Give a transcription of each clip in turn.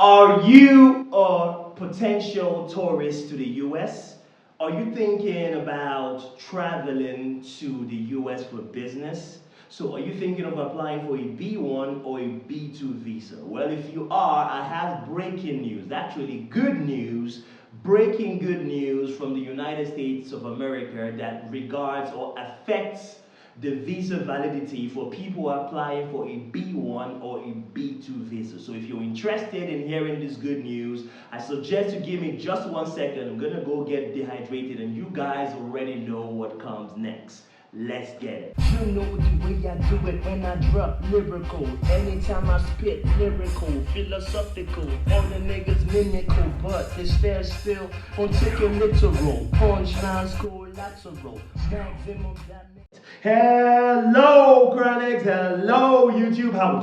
Are you a potential tourist to the US? Are you thinking about traveling to the US for business? So are you thinking of applying for a B1 or a B2 visa? Well, if you are, I have breaking news, actually good news, breaking good news from the United States of America that regards or affects the visa validity for people applying for a B1 or a B2 visa. So if you're interested in hearing this good news, I suggest you give me just 1 second. I'm gonna go get dehydrated and you guys already know what comes next. Let's get it. You know the way I do it when I drop lyrical. Anytime I spit lyrical, philosophical. All the niggas mimical, but they stare still on taking literal. Punchlines collateral. Maximum damage. Hello, Chronicles. Hello, YouTube. How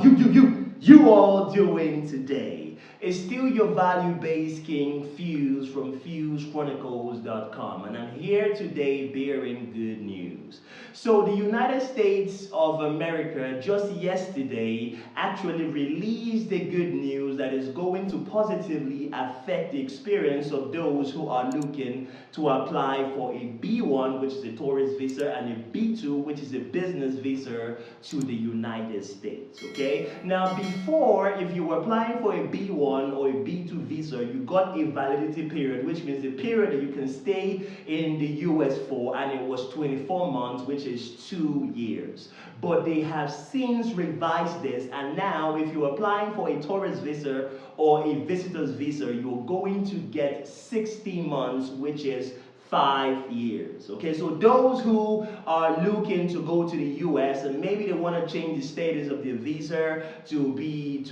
you all doing today? It's still your value-based king, Fuse, from FuseChronicles.com, and I'm here today bearing good news. So the United States of America just yesterday actually released the good news that is going to positively affect the experience of those who are looking to apply for a B1, which is a tourist visa, and a B2, which is a business visa to the United States, okay? Now, before, if you were applying for a B1 or a B2 visa, you got a validity period, which means the period that you can stay in the US for, and it was 24 months, which is 2 years. But they have since revised this, and now if you're applying for a tourist visa or a visitor's visa, you're going to get 60 months, which is 5 years. Okay, so those who are looking to go to the US and maybe they want to change the status of their visa to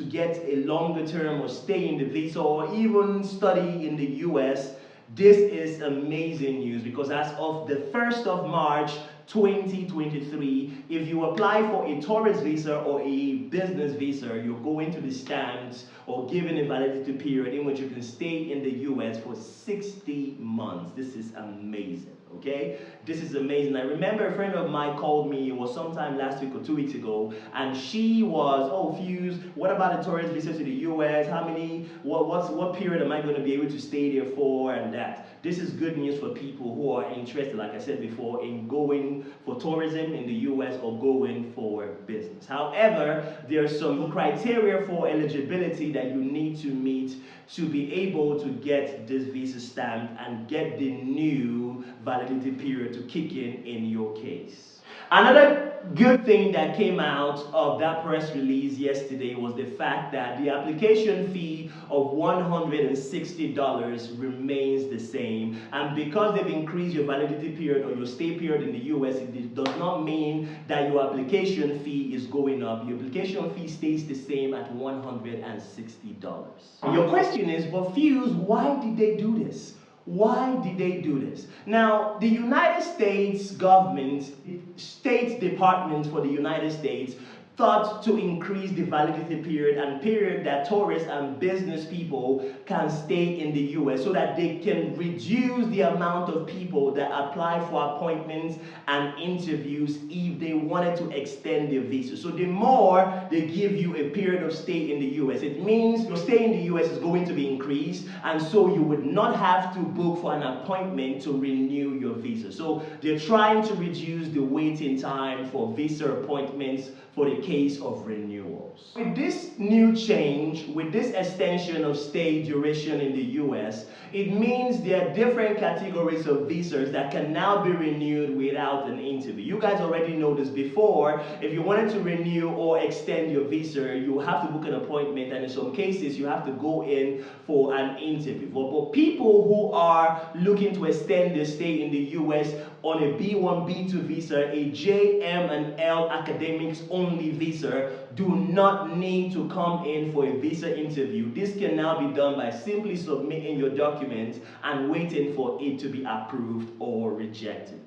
get a longer term or stay in the visa or even study in the US, this is amazing news because as of the 1st of March 2023, if you apply for a tourist visa or a business visa, you're going to be stamped or given a validity period in which you can stay in the US for 60 months. This is amazing, okay? This is amazing. I remember a friend of mine called me, it was sometime last week or 2 weeks ago, and she was, oh, Fuse, what about a tourist visa to the US? How many, what period am I going to be able to stay there for and that? This is good news for people who are interested, like I said before, in going for tourism in the US or going for business. However, there are some criteria for eligibility that you need to meet to be able to get this visa stamped and get the new validity period to kick in your case. Another good thing that came out of that press release yesterday was the fact that the application fee of $160 remains the same, and because they've increased your validity period or your stay period in the US, it does not mean that your application fee is going up. Your application fee stays the same at $160. Your question is, but Fuse, why did they do this? Why did they do this? Now, the United States government, State Department for the United States, thought to increase the validity period and period that tourists and business people can stay in the US so that they can reduce the amount of people that apply for appointments and interviews if they wanted to extend their visa. So the more they give you a period of stay in the US, it means your stay in the US is going to be increased, and so you would not have to book for an appointment to renew your visa. So they're trying to reduce the waiting time for visa appointments for the case of renewals. With this new change, with this extension of stay duration in the US, it means there are different categories of visas that can now be renewed without an interview. You guys already know this before. If you wanted to renew or extend your visa, you have to book an appointment, and in some cases you have to go in for an interview. But people who are looking to extend their stay in the US on a B1, B2 visa, a JM&L academics only visa, do not need to come in for a visa interview. This can now be done by simply submitting your documents and waiting for it to be approved or rejected.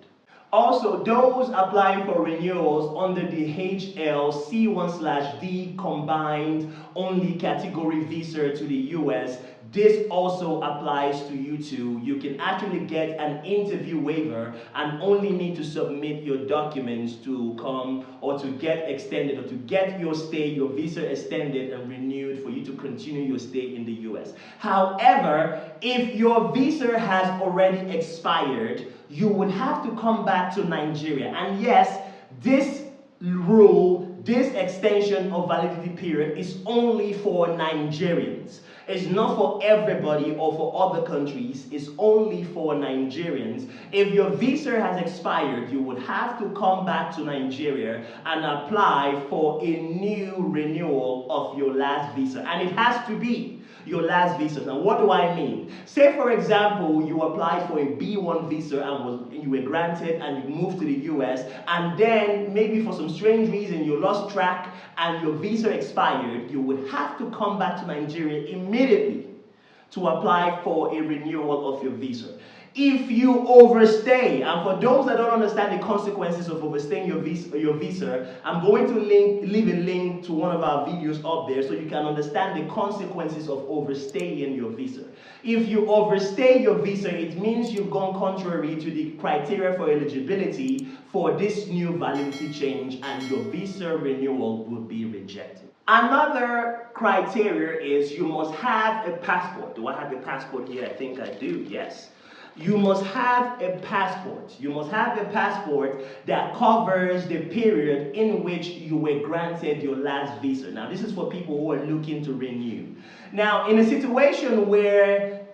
Also, those applying for renewals under the HL C1/D combined only category visa to the US, this also applies to you too. You can actually get an interview waiver and only need to submit your documents to come or to get extended or to get your stay, your visa extended and renewed for you to continue your stay in the US. However, if your visa has already expired, you would have to come back to Nigeria. And yes, this rule, this extension of validity period is only for Nigerians. It's not for everybody or for other countries. It's only for Nigerians. If your visa has expired, you would have to come back to Nigeria and apply for a new renewal of your last visa. And it has to be your last visa. Now, what do I mean? Say, for example, you applied for a B1 visa and you were granted and you moved to the US, and then maybe for some strange reason you lost track and your visa expired, you would have to come back to Nigeria immediately to apply for a renewal of your visa. If you overstay, and for those that don't understand the consequences of overstaying your visa, I'm going to leave a link to one of our videos up there so you can understand the consequences of overstaying your visa. If you overstay your visa, it means you've gone contrary to the criteria for eligibility for this new validity change, and your visa renewal would be rejected. Another criteria is you must have a passport. Do I have a passport here? I think I do, yes. You must have a passport. You must have a passport that covers the period in which you were granted your last visa. Now, this is for people who are looking to renew. Now, in a situation where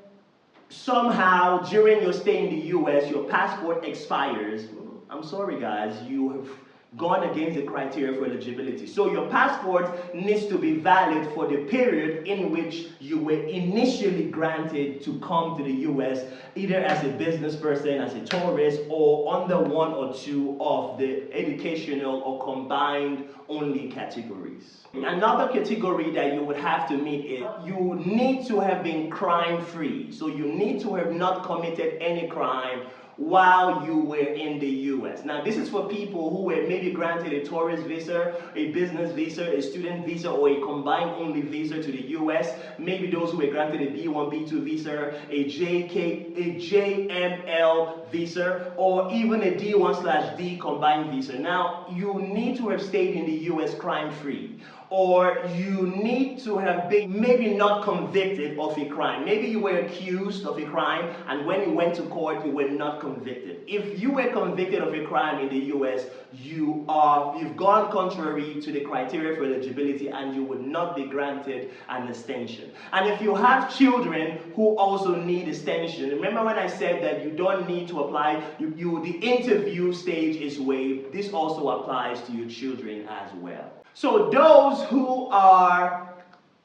somehow during your stay in the US, your passport expires, I'm sorry guys, you have gone against the criteria for eligibility. So your passport needs to be valid for the period in which you were initially granted to come to the US, either as a business person, as a tourist, or under one or two of the educational or combined only categories. Another category that you would have to meet is you need to have been crime-free. So you need to have not committed any crime while you were in the US. Now, this is for people who were maybe granted a tourist visa, a business visa, a student visa, or a combined only visa to the US. Maybe those who were granted a B1, B2 visa, a JML visa, or even a D1/D combined visa. Now, you need to have stayed in the US crime-free, or you need to have been maybe not convicted of a crime. Maybe you were accused of a crime, and when you went to court, you were not convicted. If you were convicted of a crime in the US, you've gone contrary to the criteria for eligibility, and you would not be granted an extension. And if you have children who also need extension, remember when I said that you don't need to apply, the interview stage is waived. This also applies to your children as well. So those who are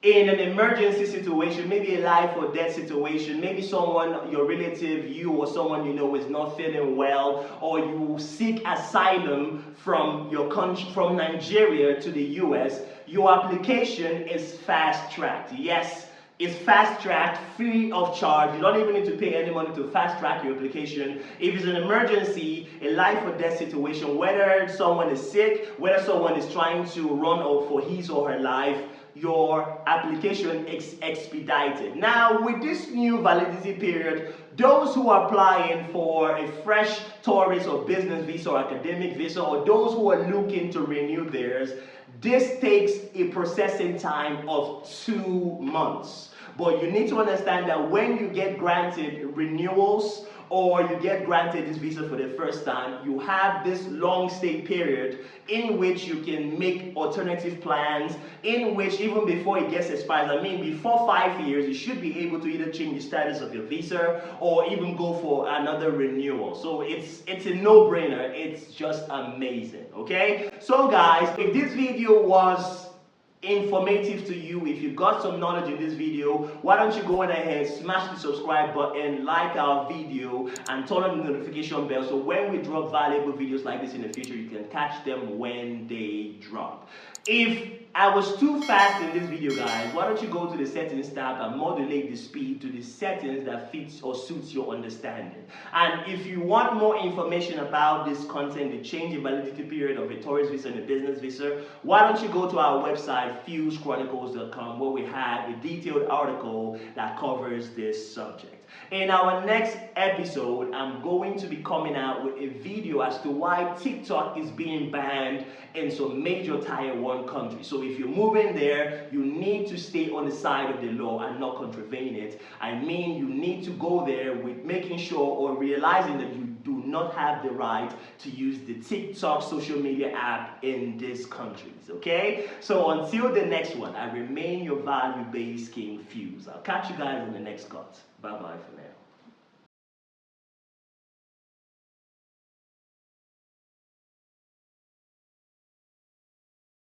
in an emergency situation, maybe a life or death situation, maybe someone, your relative, you or someone you know is not feeling well, or you seek asylum from your country, from Nigeria to the US, your application is fast-tracked. Yes, it's fast-tracked, free of charge. You don't even need to pay any money to fast-track your application. If it's an emergency, a life or death situation, whether someone is sick, whether someone is trying to run for his or her life, your application is expedited. Now, with this new validity period, those who are applying for a fresh tourist or business visa or academic visa, or those who are looking to renew theirs, this takes a processing time of 2 months. But you need to understand that when you get granted renewals or you get granted this visa for the first time, you have this long stay period in which you can make alternative plans, in which even before it gets expired, I mean before 5 years, you should be able to either change the status of your visa or even go for another renewal. So it's a no-brainer. It's just amazing, okay? So guys, if this video was informative to you, if you got some knowledge in this video, why don't you go on ahead, smash the subscribe button, like our video, and turn on the notification bell so when we drop valuable videos like this in the future, you can catch them when they drop. If I was too fast in this video, guys. Why don't you go to the settings tab and modulate the speed to the settings that fits or suits your understanding. And if you want more information about this content, the change in validity period of a tourist visa and a business visa, why don't you go to our website, fewschronicles.com, where we have a detailed article that covers this subject. In our next episode, I'm going to be coming out with a video as to why TikTok is being banned in some major Tier 1 countries. So if you're moving there, you need to stay on the side of the law and not contravene it. I mean, you need to go there with making sure or realizing that you do not have the right to use the TikTok social media app in these countries, okay? So until the next one, I remain your value-based King Fuse. I'll catch you guys in the next cut. Bye-bye for now.